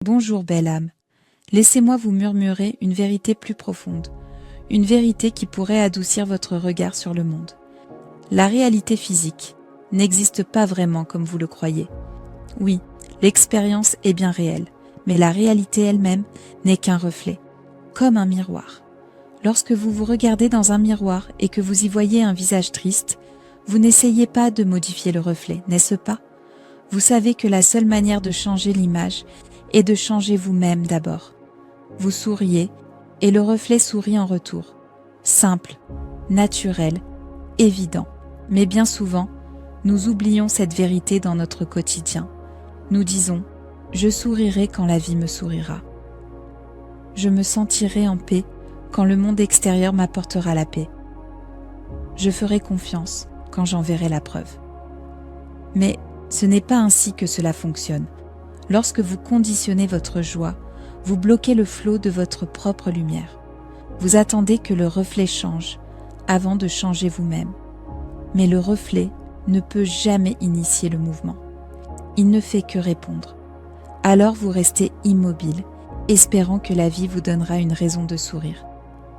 Bonjour belle âme, laissez-moi vous murmurer une vérité plus profonde, une vérité qui pourrait adoucir votre regard sur le monde. La réalité physique n'existe pas vraiment comme vous le croyez. Oui, l'expérience est bien réelle, mais la réalité elle-même n'est qu'un reflet, comme un miroir. Lorsque vous vous regardez dans un miroir et que vous y voyez un visage triste, vous n'essayez pas de modifier le reflet, n'est-ce pas? Vous savez que la seule manière de changer l'image est de changer vous-même d'abord. Vous souriez et le reflet sourit en retour. Simple, naturel, évident. Mais bien souvent, nous oublions cette vérité dans notre quotidien. Nous disons « Je sourirai quand la vie me sourira ». Je me sentirai en paix quand le monde extérieur m'apportera la paix. Je ferai confiance quand j'en verrai la preuve. Mais ce n'est pas ainsi que cela fonctionne. Lorsque vous conditionnez votre joie, vous bloquez le flot de votre propre lumière. Vous attendez que le reflet change avant de changer vous-même. Mais le reflet ne peut jamais initier le mouvement. Il ne fait que répondre. Alors vous restez immobile, espérant que la vie vous donnera une raison de sourire,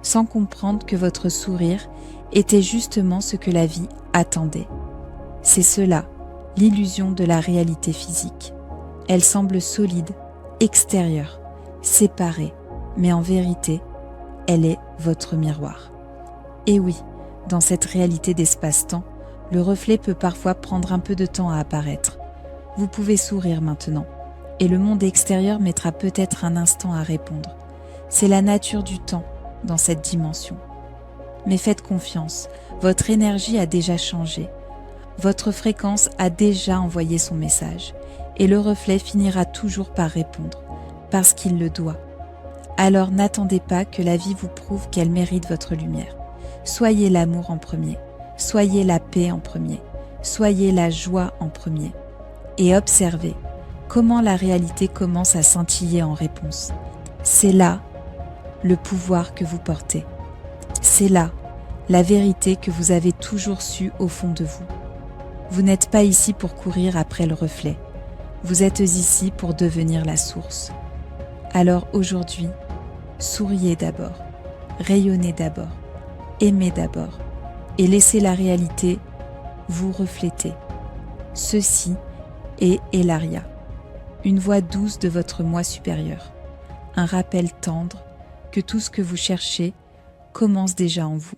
sans comprendre que votre sourire était justement ce que la vie attendait. C'est cela, l'illusion de la réalité physique. Elle semble solide, extérieure, séparée, mais en vérité, elle est votre miroir. Et oui, dans cette réalité d'espace-temps, le reflet peut parfois prendre un peu de temps à apparaître. Vous pouvez sourire maintenant, et le monde extérieur mettra peut-être un instant à répondre. C'est la nature du temps dans cette dimension. Mais faites confiance, votre énergie a déjà changé. Votre fréquence a déjà envoyé son message, et le reflet finira toujours par répondre, parce qu'il le doit. Alors n'attendez pas que la vie vous prouve qu'elle mérite votre lumière. Soyez l'amour en premier, soyez la paix en premier, soyez la joie en premier. Et observez comment la réalité commence à scintiller en réponse. C'est là le pouvoir que vous portez. C'est là la vérité que vous avez toujours su au fond de vous. Vous n'êtes pas ici pour courir après le reflet. Vous êtes ici pour devenir la source. Alors aujourd'hui, souriez d'abord, rayonnez d'abord, aimez d'abord, et laissez la réalité vous refléter. Ceci est Elaria, une voix douce de votre moi supérieur, un rappel tendre que tout ce que vous cherchez commence déjà en vous.